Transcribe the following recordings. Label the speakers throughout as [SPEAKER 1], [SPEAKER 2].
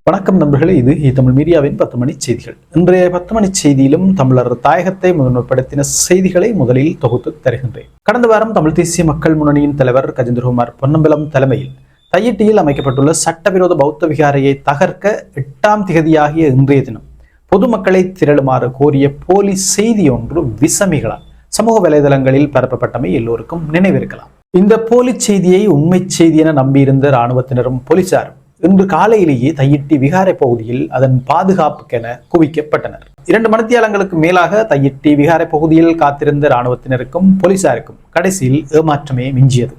[SPEAKER 1] வணக்கம் நண்பர்களே, இது தமிழ் மீடியாவின் 10 மணி செய்திகள். இன்றைய 10 மணி செய்தியிலும் தமிழர் தாயகத்தை முதன்மைப்படுத்தின செய்திகளை முதலில் தொகுத்து தருகின்றேன். கடந்த வாரம் தமிழ் தேசிய மக்கள் முன்னணியின் தலைவர் கஜேந்திரகுமார் பொன்னம்பலம் தலைமையில் தையிட்டியில் அமைக்கப்பட்டுள்ள சட்டவிரோத பௌத்த விகாரையை தகர்க்க 8ஆம் திகதியாகிய இன்றைய தினம் பொதுமக்களை திரளுமாறு கோரிய போலி செய்தி ஒன்று விசமிகளால் சமூக வலைதளங்களில் பரப்பப்பட்டமை எல்லோருக்கும் நினைவிருக்கலாம். இந்த போலி செய்தியை உண்மை செய்தி என நம்பியிருந்த இராணுவத்தினரும் போலீசாரும் இன்று காலையிலேயே தையிட்டி விகாரை பகுதியில் அதன் பாதுகாப்புக்கென குவிக்கப்பட்டனர். 2 மணித்தியாலங்களுக்கு மேலாக தையிட்டி விகாரை பகுதியில் காத்திருந்த இராணுவத்தினருக்கும் போலீசாருக்கும் கடைசியில் ஏமாற்றமே மிஞ்சியது.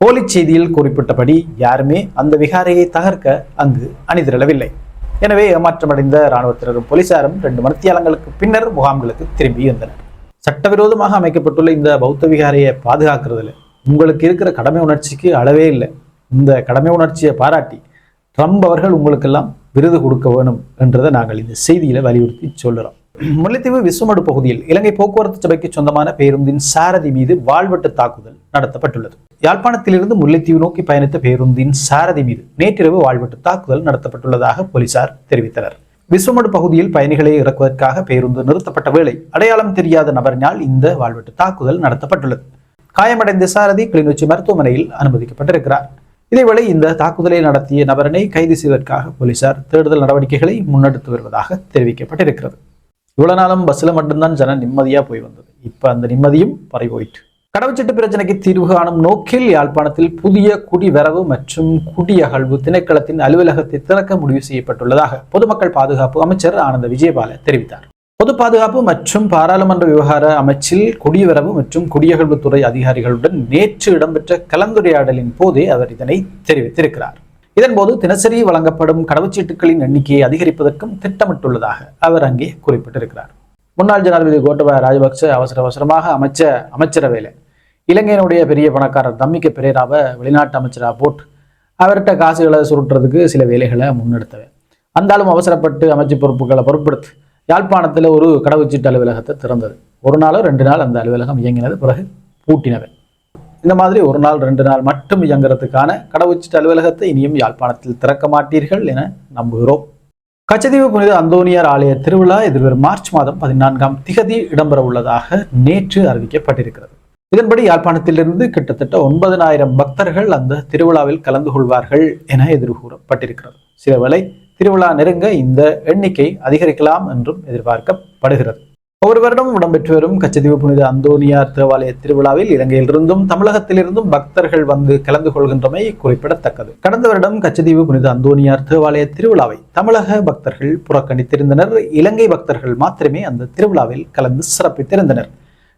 [SPEAKER 1] போலி செய்தியில் குறிப்பிட்டபடி யாருமே அந்த விகாரையை தகர்க்க அங்கு அணிதிரளவில்லை. எனவே ஏமாற்றமடைந்த இராணுவத்தினரும் போலீசாரும் 2 மணித்தியாலங்களுக்கு பின்னர் முகாம்களுக்கு திரும்பி இருந்தனர். சட்டவிரோதமாக அமைக்கப்பட்டுள்ள இந்த பௌத்த விகாரையை பாதுகாக்கிறதுல உங்களுக்கு இருக்கிற கடமை உணர்ச்சிக்கு அளவே இல்லை. இந்த கடமை உணர்ச்சியை பாராட்டி ட்ரம்ப் அவர்கள் உங்களுக்கெல்லாம் விருது கொடுக்க வேணும் என்றதை நாங்கள் இந்த செய்தியில வலியுறுத்தி சொல்லுறோம். முல்லைத்தீவு விஸ்வமடு பகுதியில் இலங்கை போக்குவரத்து சபைக்கு சொந்தமான பேருந்தின் சாரதி மீது வாழ்வெட்டு தாக்குதல் நடத்தப்பட்டுள்ளது. யாழ்ப்பாணத்திலிருந்து முல்லைத்தீவு நோக்கி பயணித்த பேருந்தின் சாரதி மீது நேற்றிரவு வாழ்வெட்டு தாக்குதல் நடத்தப்பட்டுள்ளதாக போலீசார் தெரிவித்தனர். விஸ்வமடு பகுதியில் பயணிகளை இறக்குவதற்காக பேருந்து நிறுத்தப்பட்ட வேளை அடையாளம் தெரியாத நபரினால் இந்த வாழ்வெட்டு தாக்குதல் நடத்தப்பட்டுள்ளது. காயமடைந்த சாரதி கிளிநொச்சி மருத்துவமனையில் அனுமதிக்கப்பட்டிருக்கிறார். இதேவேளை இந்த தாக்குதலை நடத்திய நபரனை கைது செய்வதற்காக போலீசார் தேடுதல் நடவடிக்கைகளை முன்னெடுத்து வருவதாக தெரிவிக்கப்பட்டிருக்கிறது. இவ்வளவு நாளும் பஸ்ல மட்டும்தான் ஜனம் நிம்மதியா போய் வந்தது. இப்ப அந்த நிம்மதியும் பறிபோயிற்று. கடவுச்சீட்டு பிரச்சனைக்கு தீர்வு காணும் நோக்கில் யாழ்ப்பாணத்தில் புதிய குடிவரவு மற்றும் குடியகழ்வு திணைக்களத்தின் அலுவலகத்தை திறக்க முடிவு செய்யப்பட்டுள்ளதாக பொதுமக்கள் பாதுகாப்பு அமைச்சர் ஆனந்த விஜயபால தெரிவித்தார். பொது பாதுகாப்பு மற்றும் பாராளுமன்ற விவகார அமைச்சில் குடிவரவு மற்றும் குடியகழ்வுத்துறை அதிகாரிகளுடன் நேற்று இடம்பெற்ற கலந்துரையாடலின் போதே அவர் இதனை தெரிவித்திருக்கிறார். இதன்போது தினசரி வழங்கப்படும் கடவுச்சீட்டுகளின் எண்ணிக்கையை அதிகரிப்பதற்கும் திட்டமிட்டுள்ளதாக அவர் அங்கே குறிப்பிட்டிருக்கிறார். முன்னாள் ஜனாதிபதி கோட்டபாய ராஜபக்ச அவசரமாக அமைச்சரவையில இலங்கையினுடைய பெரிய பணக்காரர் தம்மிக்க பெரேராவை வெளிநாட்டு அமைச்சராக போட்டு அவர்கிட்ட காசுகளை சுருட்டுறதுக்கு சில வேலைகளை முன்னெடுத்தவை. அந்தாலும் அவசரப்பட்டு அமைச்சு பொறுப்புகளை பொறுப்படுத்தி யாழ்ப்பாணத்தில் ஒரு கடவுச்சீட்டு அலுவலகத்தை திறந்தது. 1 நாளோ 2 நாள் அந்த அலுவலகம் இயங்கினது, பிறகு பூட்டினவை. இந்த மாதிரி 1 நாள் 2 நாள் மட்டும் இயங்குறதுக்கான கடவுச்சீட்டு அலுவலகத்தை இனியும் யாழ்ப்பாணத்தில் திறக்க மாட்டீர்கள் என நம்புகிறோம். கச்சதீவு புனித அந்தோனியார் ஆலய திருவிழா எதிர்வரும் மார்ச் மாதம் 14ஆம் திகதி இடம்பெற உள்ளதாக நேற்று அறிவிக்கப்பட்டிருக்கிறது. இதன்படி யாழ்ப்பாணத்திலிருந்து கிட்டத்தட்ட 9000 பக்தர்கள் அந்த திருவிழாவில் கலந்து கொள்வார்கள் என எதிர்கூறப்பட்டிருக்கிறது. சிலவேளை திருவிழா நெருங்க இந்த எண்ணிக்கை அதிகரிக்கலாம் என்றும் எதிர்பார்க்கப்படுகிறது. ஒவ்வொரு வருடம் இடம்பெற்று வரும் கச்சதீவு புனித அந்தோனியார் தேவாலய திருவிழாவில் இலங்கையிலிருந்தும் தமிழகத்திலிருந்தும் பக்தர்கள் வந்து கலந்து கொள்கின்றமை குறிப்பிடத்தக்கது. கடந்த வருடம் கச்சதீவு புனித அந்தோனியார் தேவாலய திருவிழாவை தமிழக பக்தர்கள் புறக்கணித்திருந்தனர். இலங்கை பக்தர்கள் மாத்திரமே அந்த திருவிழாவில் கலந்து சிறப்பித்திருந்தனர்.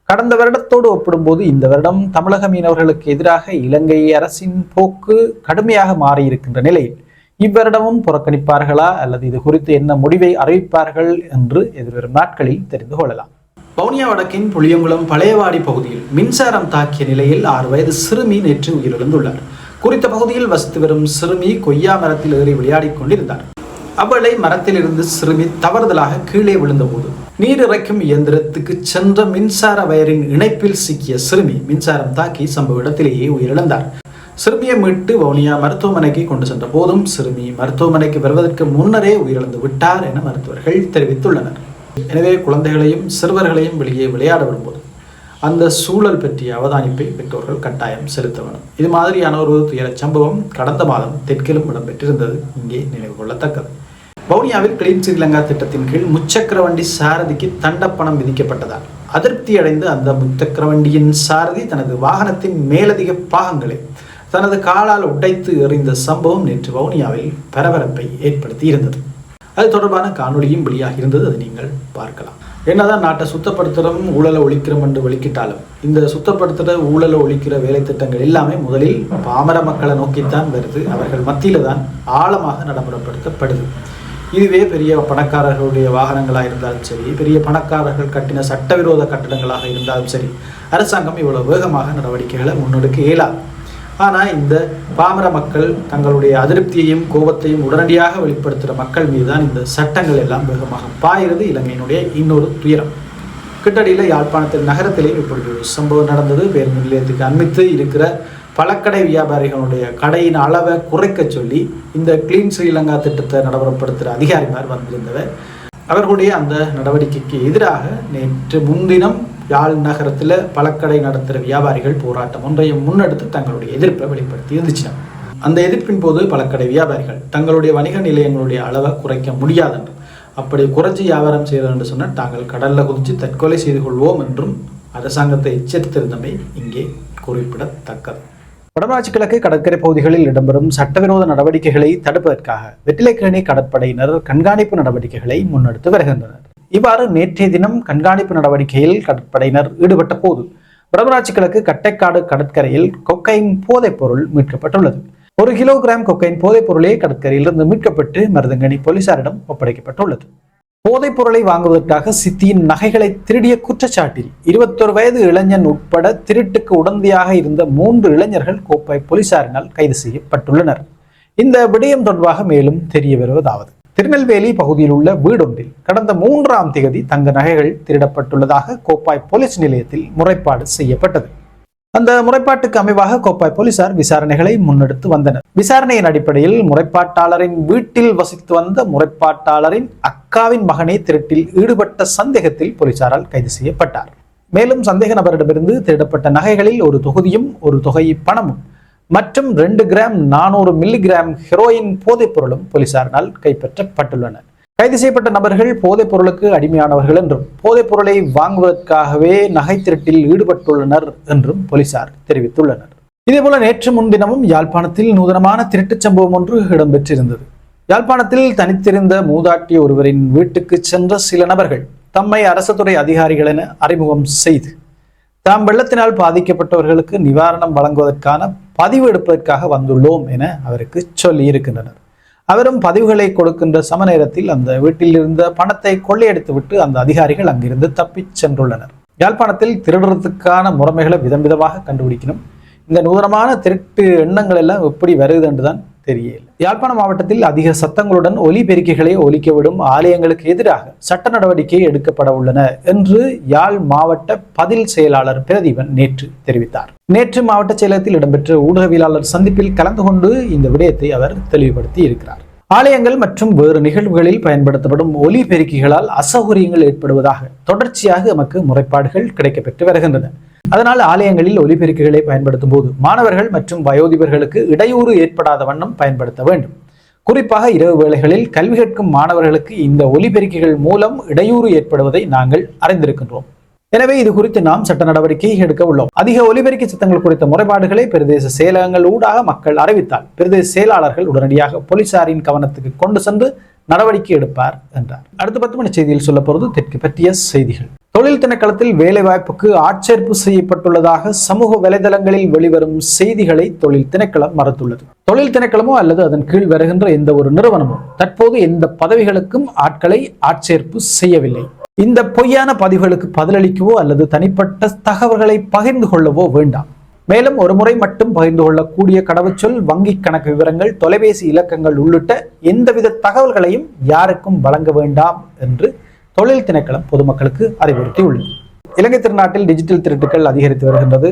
[SPEAKER 1] கடந்த வருடத்தோடு ஒப்பிடும்போது இந்த வருடம் தமிழக மீனவர்களுக்கு எதிராக இலங்கை அரசின் போக்கு கடுமையாக மாறியிருக்கின்ற நிலையில் இவ்வருடமும் புறக்கணிப்பார்களா அல்லது இது குறித்து என்ன முடிவை அறிவிப்பார்கள் என்று எதிர்வரும் நாட்களில் தெரிந்து கொள்ளலாம். வவுனியா வடக்கின் புளியங்குளம் பழையவாடி பகுதியில் மின்சாரம் தாக்கிய நிலையில் 6 வயது சிறுமி நேற்று உயிரிழந்துள்ளார். குறித்த பகுதியில் வசித்து வரும் சிறுமி கொய்யா மரத்தில் ஏறி விளையாடிக் கொண்டிருந்தார். அவளை மரத்திலிருந்து சிறுமி தவறுதலாக கீழே விழுந்தபோது நீர் இறைக்கும் இயந்திரத்துக்கு சென்ற மின்சார வயரின் இணைப்பில் சிக்கிய சிறுமி மின்சாரம் தாக்கி சம்பவ இடத்திலேயே உயிரிழந்தார். சிறுமியை மீட்டு வவுனியா மருத்துவமனைக்கு கொண்டு சென்ற போதும் சிறுமி மருத்துவமனைக்கு வருவதற்கு முன்னரே உயிரிழந்து விட்டார் என மருத்துவர்கள் தெரிவித்துள்ளனர். எனவே குழந்தைகளையும் சிறுவர்களையும் வெளியே விளையாட விடும்போது அந்த சூழல் பற்றிய அவதானிப்பை பெற்றோர்கள் கட்டாயம் செலுத்த வேண்டும். இது மாதிரியான ஒரு துயர சம்பவம் கடந்த மாதம் தெற்கிலும் இடம்பெற்றிருந்தது இங்கே நினைவு கொள்ளத்தக்கது. வவுனியாவில் கிளீன் ஸ்ரீலங்கா திட்டத்தின் கீழ் முச்சக்கர வண்டி சாரதிக்கு தண்டப்பணம் விதிக்கப்பட்டதால் அதிருப்தி அடைந்த அந்த முச்சக்கர வண்டியின் சாரதி தனது வாகனத்தின் மேலதிக பாகங்களை தனது காலால் உடைத்து எறிந்த சம்பவம் நேற்று வவுனியாவில் பரபரப்பை ஏற்படுத்தி இருந்தது. அது தொடர்பான காணொலியும் வெளியாக இருந்தது, அதை நீங்கள் பார்க்கலாம். என்னதான் நாட்டை சுத்தப்படுத்துகிறோம் ஊழலை ஒழிக்கிறோம் என்று வெளிக்கிட்டாலும் இந்த சுத்தப்படுத்துகிற ஊழலை ஒழிக்கிற வேலை திட்டங்கள் எல்லாமே முதலில் பாமர மக்களை நோக்கித்தான் வருது. அவர்கள் மத்தியில தான் ஆழமாக நடைமுறைப்படுத்தப்படுது. இதுவே பெரிய பணக்காரர்களுடைய வாகனங்களாக இருந்தாலும் சரி, பெரிய பணக்காரர்கள் கட்டின சட்டவிரோத கட்டடங்களாக இருந்தாலும் சரி, அரசாங்கம் இவ்வளவு வேகமாக நடவடிக்கைகளை முன்னெடுக்க இயலாது. ஆனால் இந்த பாமர மக்கள் தங்களுடைய அதிருப்தியையும் கோபத்தையும் உடனடியாக வெளிப்படுத்துகிற மக்கள் மீதுதான் இந்த சட்டங்கள் எல்லாம் வேகமாக பாயிறது இலங்கையினுடைய இன்னொரு துயரம். கிட்டடியில் யாழ்ப்பாணத்தில் நகரத்திலேயும் இப்படி ஒரு சம்பவம் நடந்தது. பேருந்து நிலையத்துக்கு அண்மித்து இருக்கிற பழக்கடை வியாபாரிகளுடைய கடையின் அளவை குறைக்க சொல்லி இந்த கிளீன் ஸ்ரீலங்கா திட்டத்தை நடைமுறைப்படுத்துகிற அதிகாரிமார் வந்திருந்தவர். அவர்களுடைய அந்த நடவடிக்கைக்கு எதிராக நேற்று முன்தினம் யாழ் நகரத்தில் பழக்கடை நடத்துகிற வியாபாரிகள் போராட்டம் ஒன்றையும் முன்னெடுத்து தங்களுடைய எதிர்ப்பை வெளிப்படுத்தி இருந்துச்சு. அந்த எதிர்ப்பின் போது பழக்கடை வியாபாரிகள் தங்களுடைய வணிக நிலையங்களுடைய அளவை குறைக்க முடியாது என்றும், அப்படி குறைச்சி வியாபாரம் செய்வது என்று சொன்னால் தாங்கள் கடலில் குதித்து தற்கொலை செய்து கொள்வோம் என்றும் அரசாங்கத்தை எச்சரித்திருந்தமை இங்கே குறிப்பிடத்தக்கது. வடமராட்சி கிழக்கு கடற்கரை பகுதிகளில் இடம்பெறும் சட்டவிரோத நடவடிக்கைகளை தடுப்பதற்காக வெட்டிலைக்கேணி கடற்படையினர் கண்காணிப்பு நடவடிக்கைகளை முன்னெடுத்து வருகின்றனர். இவ்வாறு நேற்றைய தினம் கண்காணிப்பு நடவடிக்கையில் கடற்படையினர் ஈடுபட்ட போது வடமராட்சி கிழக்கு கட்டைக்காடு கடற்கரையில் கொக்கைன் போதைப் பொருள் மீட்கப்பட்டுள்ளது. 1 கிலோகிராம் கொக்கைன் போதைப் பொருளே கடற்கரையிலிருந்து மீட்கப்பட்டு மருதங்கனி போலீசாரிடம் ஒப்படைக்கப்பட்டுள்ளது. போதைப் பொருளை வாங்குவதற்காக சித்தியின் நகைகளை திருடிய குற்றச்சாட்டில் 21 வயது இளைஞன் உட்பட திருட்டுக்கு உடந்தையாக இருந்த 3 இளைஞர்கள் கோப்பாய் போலீசாரினால் கைது செய்யப்பட்டுள்ளனர். இந்த விடயம் தொடர்பாக மேலும் தெரிய வருவதாவது, திருநெல்வேலி பகுதியில் உள்ள வீடொன்றில் கடந்த 3ஆம் தேதி தங்க நகைகள் திருடப்பட்டுள்ளதாக கோப்பாய் போலீஸ் நிலையத்தில் முறைப்பாடு செய்யப்பட்டது. அந்த முறைப்பாட்டுக்கு அமைவாக கோப்பாய் போலீசார் விசாரணைகளை முன்னெடுத்து வந்தனர். விசாரணையின் அடிப்படையில் முறைப்பாட்டாளரின் வீட்டில் வசித்து வந்த முறைப்பாட்டாளரின் அக்காவின் மகனே திருட்டில் ஈடுபட்ட சந்தேகத்தில் போலீசாரால் கைது செய்யப்பட்டார். மேலும் சந்தேக நபரிடமிருந்து திருடப்பட்ட நகைகளில் ஒரு தொகுதியும் ஒரு தொகை பணமும் மற்றும் 2 கிராம் 400 மில்லிகிராம் ஹெரோயின் போதைப் பொருளும் போலீசாரினால் கைப்பற்றப்பட்டுள்ளன. கைது செய்யப்பட்ட நபர்கள் போதைப் பொருளுக்கு அடிமையானவர்கள் என்றும் போதைப் பொருளை வாங்குவதற்காகவே நகை திருட்டில் ஈடுபட்டுள்ளனர் என்றும் போலீசார் தெரிவித்துள்ளனர். இதேபோல நேற்று முன்தினமும் யாழ்ப்பாணத்தில் நூதனமான திருட்டுச் சம்பவம் ஒன்று இடம்பெற்றிருந்தது. யாழ்ப்பாணத்தில் தனித்திருந்த மூதாட்டி ஒருவரின் வீட்டுக்கு சென்ற சில நபர்கள் தம்மை அரசு துறை அதிகாரிகள் என அறிமுகம் செய்து தாம் வெள்ளத்தினால் பாதிக்கப்பட்டவர்களுக்கு நிவாரணம் வழங்குவதற்கான பதிவு எடுப்பதற்காக வந்துள்ளோம் என அவருக்கு சொல்லி இருக்கின்றனர். அவரும் பதிவுகளை கொடுக்கின்ற சம நேரத்தில் அந்த வீட்டில் இருந்த பணத்தை கொள்ளையடித்துவிட்டு அந்த அதிகாரிகள் அங்கிருந்து தப்பிச் சென்றுள்ளனர். யாழ்ப்பாணத்தில் திருடுறதுக்கான முறைமைகளை விதம் விதமாக கண்டுபிடிக்கணும். இந்த நூதனமான திருட்டு எண்ணங்கள் எல்லாம் எப்படி வருது என்றுதான் தெரியல. யாழ்ப்பாண மாவட்டத்தில் அதிக சத்தங்களுடன் ஒலி பெருக்கிகளை ஒலிக்கவிடும் ஆலயங்களுக்கு எதிராக சட்ட நடவடிக்கை எடுக்கப்பட உள்ளன என்று யாழ் மாவட்ட பதில் செயலாளர் பிரதீபன் நேற்று தெரிவித்தார். நேற்று மாவட்ட செயலகத்தில் இடம்பெற்ற ஊடகவியலாளர் சந்திப்பில் கலந்து கொண்டு இந்த விடயத்தை அவர் தெளிவுபடுத்தி இருக்கிறார். ஆலயங்கள் மற்றும் வேறு நிகழ்வுகளில் பயன்படுத்தப்படும் ஒலி பெருக்கிகளால் அசௌகரியங்கள் ஏற்படுவதாக தொடர்ச்சியாக நமக்கு முறைப்பாடுகள் கிடைக்கப்பெற்று வருகின்றன. அதனால் ஆலயங்களில் ஒலிபெருக்கிகளை பயன்படுத்தும் போது மாணவர்கள் மற்றும் வயோதிபர்களுக்கு இடையூறு ஏற்படாத வண்ணம் பயன்படுத்த வேண்டும். குறிப்பாக இரவு வேளைகளில் கல்வி கற்கும் மாணவர்களுக்கு இந்த ஒலிபெருக்கிகள் மூலம் இடையூறு ஏற்படுவதை நாங்கள் அறிந்திருக்கின்றோம். எனவே இது குறித்து நாம் சட்ட நடவடிக்கை எடுக்க உள்ளோம். அதிக ஒலிபெருக்கி சத்தங்கள் குறித்த முறைப்பாடுகளை பிரதேச செயலகங்கள் ஊடாக மக்கள் அறிவித்தால் பிரதேச செயலாளர்கள் உடனடியாக போலீசாரின் கவனத்துக்கு கொண்டு சென்று நடவடிக்கை எடுப்பார் என்றார். அடுத்த 10 மணி செய்தியில் சொல்ல போறது தெற்கு பற்றிய செய்திகள். தொழில் திணைக்களத்தில் வேலை வாய்ப்புக்கு ஆட்சேர்ப்பு செய்யப்பட்டுள்ளதாக சமூக வலைதளங்களில் வெளிவரும் செய்திகளை தொழில் திணைக்களம் மறுத்துள்ளது. தொழில் திணைக்களமோ அல்லது அதன் கீழ் வருகின்ற எந்த ஒரு நிறுவனமோ தற்போது எந்த பதவிகளுக்கும் ஆட்களை ஆட்சேர்ப்பு செய்யவில்லை. இந்த பொய்யான பதிவுகளுக்கு பதிலளிக்கவோ அல்லது தனிப்பட்ட தகவல்களை பகிர்ந்து கொள்ளவோ வேண்டாம். மேலும் ஒரு முறை மட்டும் பகிர்ந்து கொள்ளக்கூடிய கடவுச்சொல், வங்கி கணக்கு விவரங்கள், தொலைபேசி இலக்கங்கள் உள்ளிட்ட எந்தவித தகவல்களையும் யாருக்கும் வழங்க வேண்டாம் என்று தொழில் திணைக்களம் பொதுமக்களுக்கு அறிவுறுத்தியுள்ளது. இலங்கை திருநாட்டில் டிஜிட்டல் திருட்டுகள் அதிகரித்து வருகின்றது.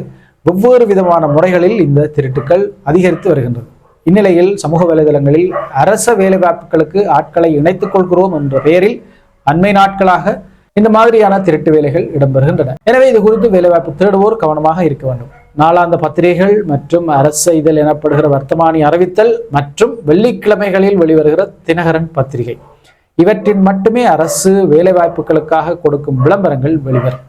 [SPEAKER 1] வெவ்வேறு விதமான முறைகளில் இந்த திருட்டுகள் அதிகரித்து வருகின்றது. இந்நிலையில் சமூக வலைதளங்களில் அரச வேலைவாய்ப்புகளுக்கு ஆட்களை இணைத்துக் கொள்கிறோம் என்ற பெயரில் அண்மை நாட்களாக இந்த மாதிரியான திருட்டு வேலைகள் இடம்பெறுகின்றன. எனவே இது குறித்து வேலைவாய்ப்பு தேடுவோர் கவனமாக இருக்க வேண்டும். நாளாந்த பத்திரிகைகள் மற்றும் அரச இதழ் எனப்படுகிற வர்த்தமானி அறிவித்தல் மற்றும் வெள்ளிக்கிழமைகளில் வெளிவருகிற தினகரன் பத்திரிகை இவற்றின் மட்டுமே அரசு வேலைவாய்ப்புகளுக்காக கொடுக்கும் விளம்பரங்கள் வெளிவரும்.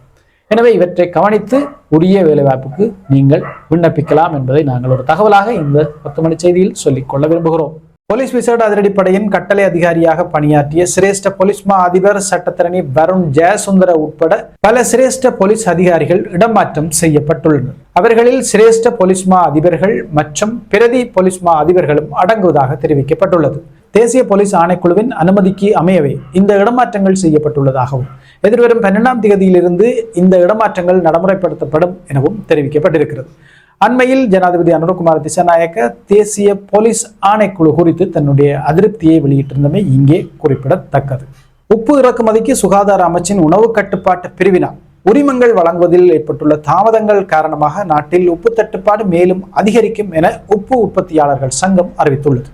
[SPEAKER 1] எனவே இவற்றை கவனித்து உரிய வேலைவாய்ப்புக்கு நீங்கள் விண்ணப்பிக்கலாம் என்பதை நாங்கள் ஒரு தகவலாக இந்த 10 மணி செய்தியில் சொல்லிக் கொள்ள விரும்புகிறோம். போலீஸ் விசேட அதிரடிப்படையின் கட்டளை அதிகாரியாக பணியாற்றிய சிரேஷ்ட போலீஸ் மா அதிபர் சட்டத்தரணி வருண் ஜெயசுந்தர உட்பட பல சிரேஷ்ட போலீஸ் அதிகாரிகள் இடமாற்றம் செய்யப்பட்டுள்ளனர். அவர்களில் சிரேஷ்ட போலீஸ் மா அதிபர்கள் மற்றும் பிரதி போலீஸ் மா அதிபர்களும் அடங்குவதாக தெரிவிக்கப்பட்டுள்ளது. தேசிய போலீஸ் ஆணைக்குழுவின் அனுமதிக்கு அமையவே இந்த இடமாற்றங்கள் செய்யப்பட்டுள்ளதாகவும் எதிர்வரும் 12ஆம் தேதியிலிருந்து இந்த இடமாற்றங்கள் நடைமுறைப்படுத்தப்படும் எனவும் தெரிவிக்கப்பட்டிருக்கிறது. அண்மையில் ஜனாதிபதி அனுரகுமார் திசாநாயக்க தேசிய போலீஸ் ஆணைக்குழு குறித்து தன்னுடைய அதிருப்தியை வெளியிட்டிருந்தமை இங்கே குறிப்பிடத்தக்கது. உப்பு இறக்குமதிக்கு சுகாதார அமைச்சின் உணவு கட்டுப்பாட்டு பிரிவினால் உரிமங்கள் வழங்குவதில் ஏற்பட்டுள்ள தாமதங்கள் காரணமாக நாட்டில் உப்பு தட்டுப்பாடு மேலும் அதிகரிக்கும் என உப்பு உற்பத்தியாளர்கள் சங்கம் அறிவித்துள்ளது.